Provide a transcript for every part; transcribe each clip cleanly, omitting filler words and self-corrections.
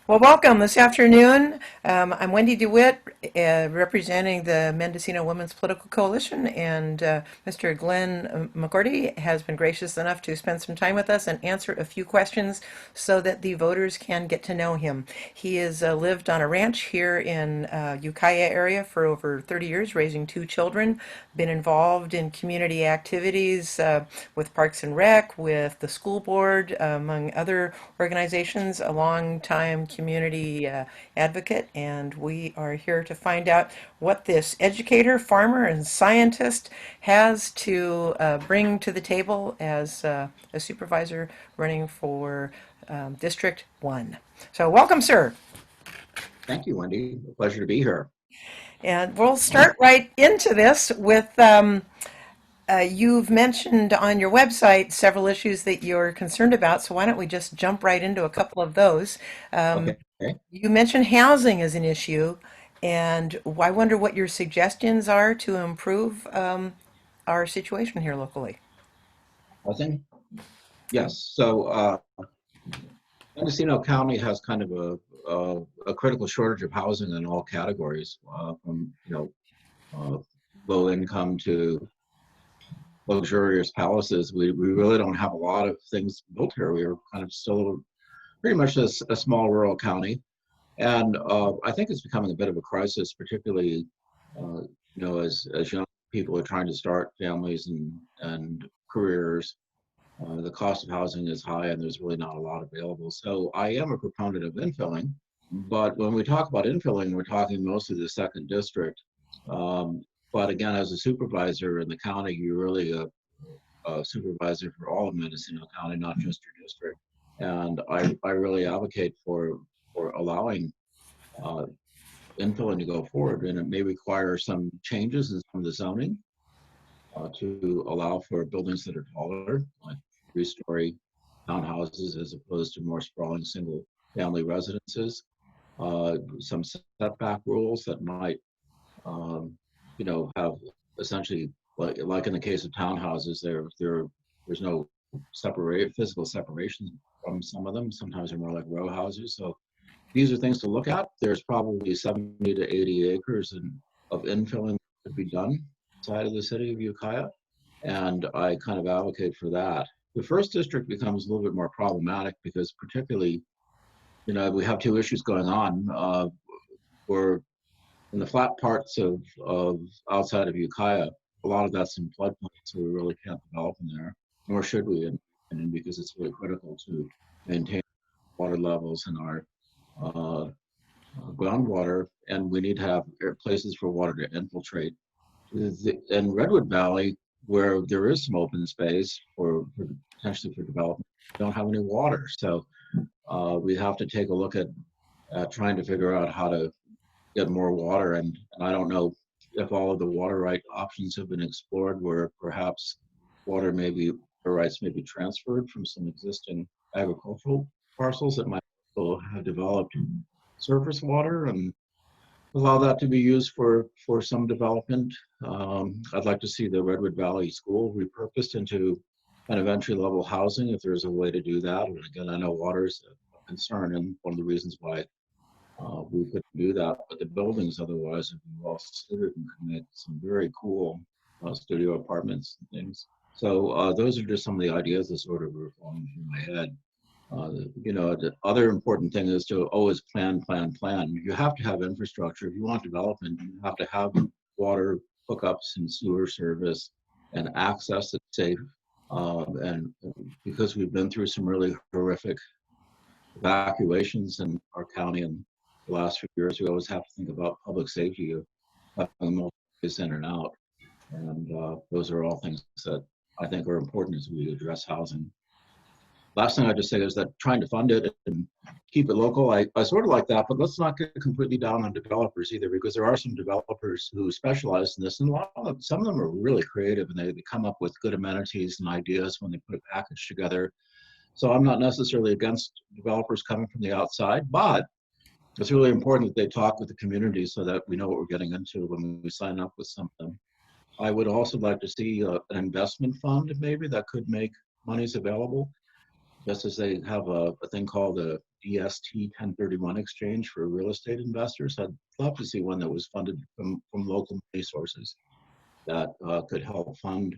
Well, welcome this afternoon. I'm Wendy DeWitt, representing the Mendocino Women's Political Coalition, and Mr. Glenn McGourty has been gracious enough to spend some time with us and answer a few questions so that the voters can get to know him. He has lived on a ranch here in Ukiah area for over 30 years, raising two children, been involved in community activities with Parks and Rec, with the school board, among other organizations, a long time community advocate, and we are here to find out what this educator, farmer, and scientist has to bring to the table as a supervisor running for District 1. So welcome, sir. Thank you, Wendy. A pleasure to be here. And we'll start right into this with you've mentioned on your website several issues that you're concerned about, so why don't we just jump right into a couple of those? Okay. You mentioned housing as an issue, and I wonder what your suggestions are to improve our situation here locally. Housing? Yes. So Mendocino County has kind of a critical shortage of housing in all categories, from uh, low income to luxurious palaces. We really don't have a lot of things built here. We are kind of still pretty much a small rural county, and I think it's becoming a bit of a crisis, particularly as young people are trying to start families and careers. The cost of housing is high and there's really not a lot available. So I am a proponent of infilling, but when we talk about infilling, we're talking mostly the second district. Um, but again, as a supervisor in the county, you're really a supervisor for all of Mendocino County, not just your district. And I really advocate for allowing uh, infilling to go forward, and it may require some changes in some of the zoning to allow for buildings that are taller, like three-story townhouses as opposed to more sprawling single-family residences. Some setback rules that might, have essentially, like in the case of townhouses, there's no physical separation from some of them. Sometimes they're more like row houses. So these are things to look at. There's probably 70 to 80 acres of infilling to be done inside of the city of Ukiah, and I kind of advocate for that. The first district becomes a little bit more problematic because particularly, we have two issues going on. We're in the flat parts of outside of Ukiah, a lot of that's in floodplain, so we really can't develop in there, nor should we, and because it's really critical to maintain water levels in our uh, groundwater, and we need to have places for water to infiltrate. In Redwood Valley, where there is some open space for potentially for development, we don't have any water. So we have to take a look at trying to figure out how to get more water. And I don't know if all of the water right options have been explored, where perhaps water rights may be transferred from some existing agricultural parcels that might also have developed surface water and allow that to be used for some development. I'd like to see the Redwood Valley School repurposed into kind of entry level housing if there's a way to do that. And again, I know water is a concern and one of the reasons why we couldn't do that, but the buildings otherwise would be well suited and could make some very cool studio apartments and things. So those are just some of the ideas that sort of were flowing through my head. The other important thing is to always plan, plan, plan. You have to have infrastructure. If you want development, you have to have water hookups and sewer service and access that's safe. And because we've been through some really horrific evacuations in our county in the last few years, we always have to think about public safety of having multiple ways in and out. And those are all things that I think are important as we address housing. Last thing I just say is that trying to fund it and keep it local, I sort of like that, but let's not get completely down on developers either, because there are some developers who specialize in this, and some of them are really creative, and they come up with good amenities and ideas when they put a package together. So I'm not necessarily against developers coming from the outside, but it's really important that they talk with the community so that we know what we're getting into when we sign up with something. I would also like to see an investment fund maybe that could make monies available just as they have a thing called the DST 1031 exchange for real estate investors. I'd love to see one that was funded from local resources that could help fund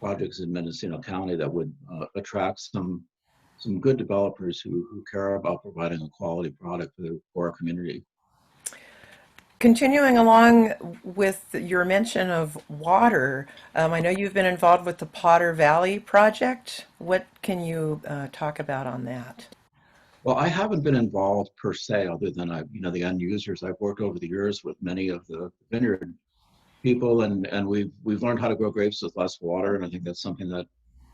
projects in Mendocino County that would attract some good developers who care about providing a quality product for our community. Continuing along with your mention of water, I know you've been involved with the Potter Valley project. What can you talk about on that? Well, I haven't been involved per se, other than the end users. I've worked over the years with many of the vineyard people, and we've learned how to grow grapes with less water, and I think that's something that,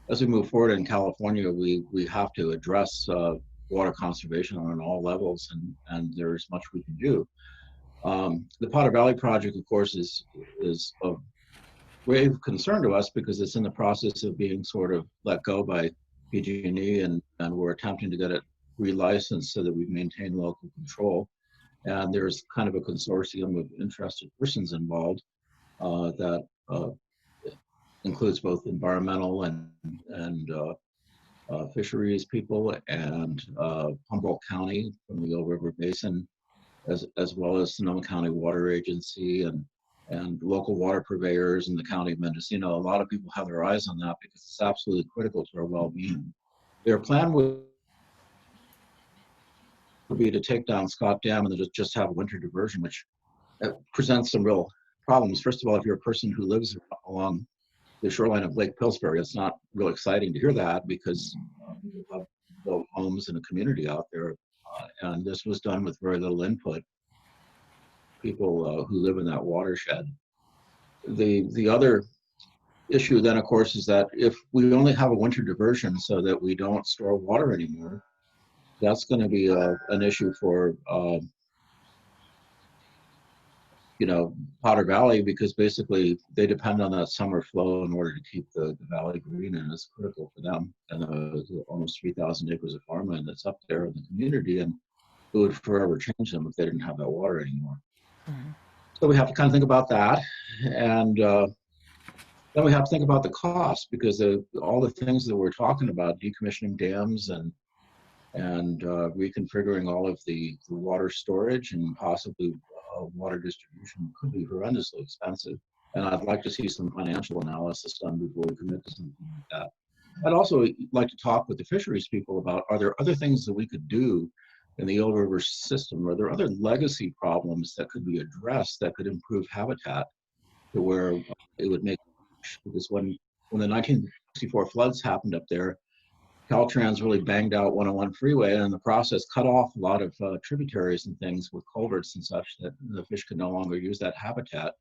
as we move forward in California, we have to address water conservation on all levels, and there's much we can do. The Potter Valley project, of course, is of grave concern to us because it's in the process of being sort of let go by PG&E, and we're attempting to get it relicensed so that we maintain local control. And there's kind of a consortium of interested persons involved that includes both environmental and fisheries people and Humboldt County from the Yell River Basin, as well as Sonoma County Water Agency and local water purveyors in the county of Mendocino. A lot of people have their eyes on that because it's absolutely critical to our well-being. Their plan would be to take down Scott Dam and then just have winter diversion, which presents some real problems. First of all, if you're a person who lives along the shoreline of Lake Pillsbury, it's not real exciting to hear that because people have built homes and a community out there. And this was done with very little input. People who live in that watershed. The other issue then, of course, is that if we only have a winter diversion so that we don't store water anymore, that's going to be an issue for Potter Valley, because basically they depend on that summer flow in order to keep the valley green, and it's critical for them. And almost 3,000 acres of farmland that's up there in the community, and it would forever change them if they didn't have that water anymore. Mm-hmm. So we have to kind of think about that, and then we have to think about the cost, because all the things that we're talking about, decommissioning dams and reconfiguring all of the water storage and possibly water distribution, could be horrendously expensive. And I'd like to see some financial analysis done before we commit to something like that. I'd also like to talk with the fisheries people about, are there other things that we could do in the Yell River system? Are there other legacy problems that could be addressed that could improve habitat to where it would make, because when the 1964 floods happened up there, Caltrans really banged out 101 freeway, and in the process cut off a lot of tributaries and things with culverts and such that the fish could no longer use that habitat.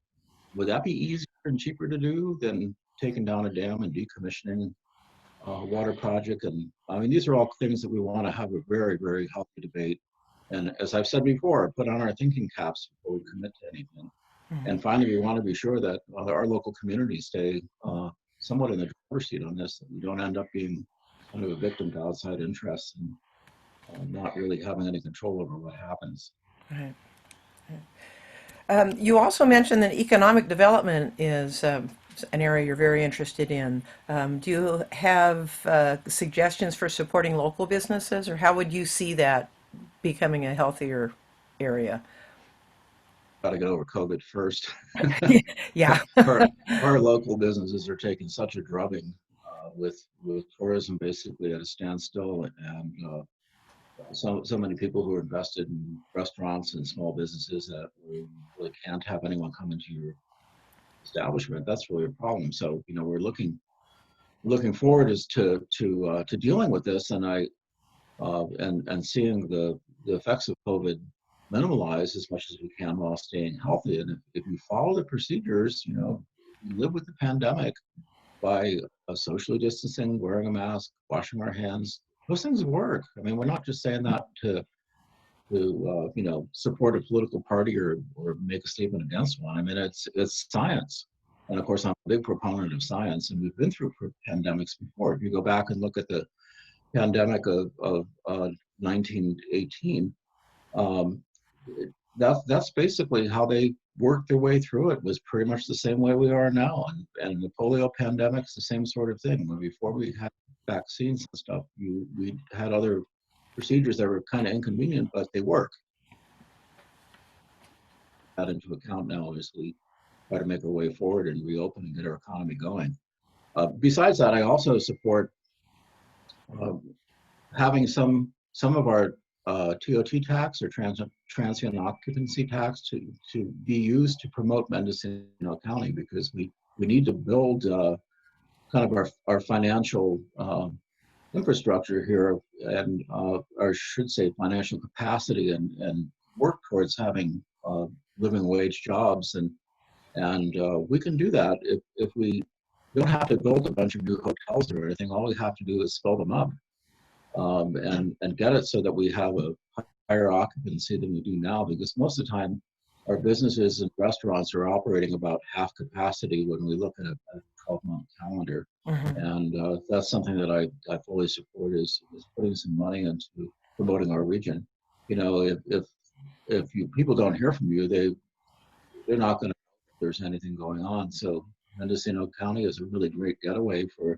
Would that be easier and cheaper to do than taking down a dam and decommissioning a water project? And I mean, these are all things that we want to have a very, very healthy debate. And as I've said before, put on our thinking caps before we commit to anything. Mm-hmm. And finally, we want to be sure that our local communities stay somewhat in the driver's seat on this, that we don't end up being kind of a victim to outside interests and not really having any control over what happens. Right. You also mentioned that economic development is an area you're very interested in. Do you have suggestions for supporting local businesses, or how would you see that becoming a healthier area? Got to get over COVID first. Yeah. Our local businesses are taking such a drubbing with tourism basically at a standstill, and so many people who are invested in restaurants and small businesses that really can't have anyone come into your establishment. That's really a problem. So we're looking forward as to dealing with this, and and seeing the effects of COVID minimalized as much as we can while staying healthy. And if you follow the procedures, you live with the pandemic by socially distancing, wearing a mask, washing our hands. Those things work. I mean, we're not just saying that to support a political party or make a statement against one. I mean, it's science. And of course, I'm a big proponent of science, and we've been through pandemics before. If you go back and look at the pandemic of 1918, that's basically how they worked their way through it. Was pretty much the same way we are now. And the polio pandemic's the same sort of thing. Before we had vaccines and stuff, we had other procedures that were kind of inconvenient, but they work. That into account now as we try to make our way forward and reopen and get our economy going. Besides that, I also support uh, having some of our TOT tax or transient occupancy tax to be used to promote Mendocino County, because we need to build kind of our financial infrastructure here, and or should say financial capacity, and work towards having living wage jobs, and we can do that if we don't have to build a bunch of new hotels or anything. All we have to do is fill them up, and get it so that we have a higher occupancy than we do now, because most of the time our businesses and restaurants are operating about half capacity when we look at a 12-month calendar. Mhm. And that's something that I fully support, is putting some money into promoting our region. You know, if people don't hear from you, they're not going to know if there's anything going on. So Mendocino County is a really great getaway for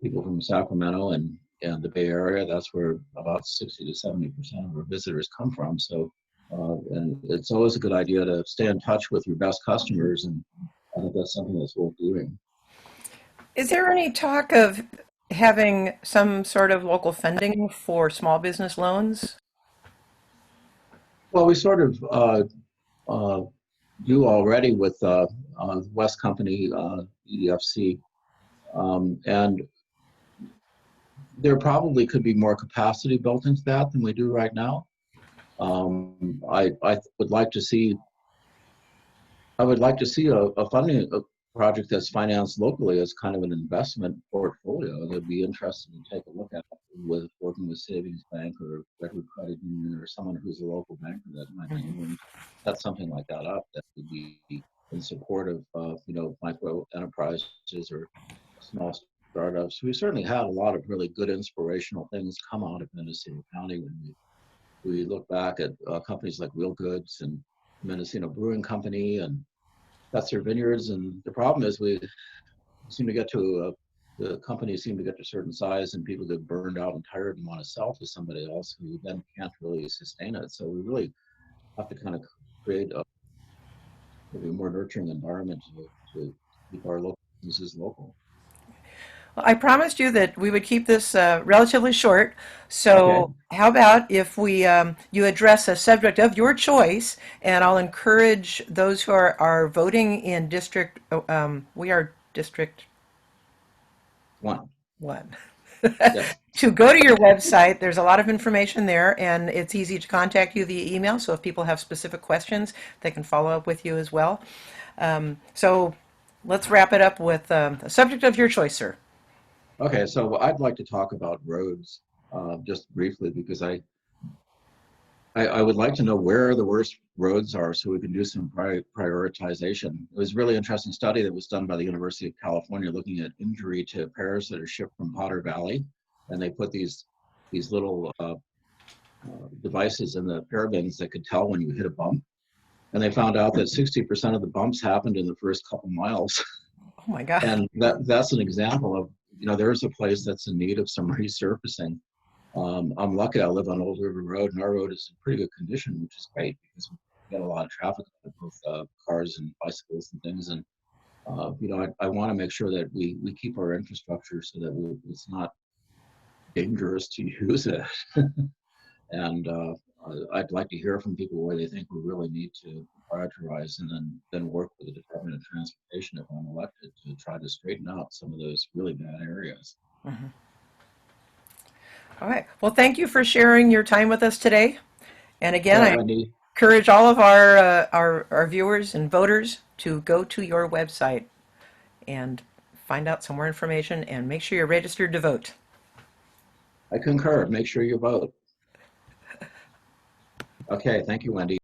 people from Sacramento and the Bay Area. That's where about 60 to 70% of our visitors come from. So, and it's always a good idea to stay in touch with your best customers, and I think that's something that's worth doing. Is there any talk of having some sort of local funding for small business loans? Well, we sort of uh, do already with West Company, EDFC, and there probably could be more capacity built into that than we do right now. I would like to see a funding a project that's financed locally as kind of an investment portfolio. I'd be interested to take a look at with working with Savings Bank or Redwood Credit Union or someone who's a local banker that might be willing to set something like that up, that would be in support of micro enterprises or small startups. We certainly had a lot of really good inspirational things come out of Mendocino County when we look back at companies like Real Goods and Mendocino Brewing Company and Fetzer Vineyards. And the problem is we seem to get to the companies seem to get to a certain size, and people get burned out and tired and want to sell to somebody else who then can't really sustain it. So we really have to kind of create a maybe more nurturing environment to keep our local businesses local. Well, I promised you that we would keep this relatively short. Okay. So, how about if you address a subject of your choice, and I'll encourage those who are voting in district. We are District One. 1. Yes. To go to your website. There's a lot of information there, and it's easy to contact you via email. So, if people have specific questions, they can follow up with you as well. So, let's wrap it up with a subject of your choice, sir. Okay. So I'd like to talk about roads just briefly, because I would like to know where the worst roads are so we can do some prioritization. It was a really interesting study that was done by the University of California looking at injury to pears that are shipped from Potter Valley. And they put these little devices in the pear bins that could tell when you hit a bump. And they found out that 60% of the bumps happened in the first couple miles. Oh my God. And that's an example of, there's a place that's in need of some resurfacing. I'm lucky I live on Old River Road, and our road is in pretty good condition, which is great because we get a lot of traffic, both cars and bicycles and things. And I want to make sure that we keep our infrastructure so that it's not dangerous to use it. And I'd like to hear from people where they think we really need to prioritize, and then work with the Department of Transportation if I'm elected to try to straighten out some of those really bad areas. Mhm. All right. Well, thank you for sharing your time with us today. And All again, right, I Wendy. encourage all of our viewers and voters to go to your website and find out some more information and make sure you're registered to vote. I concur. Make sure you vote. Okay, thank you, Wendy.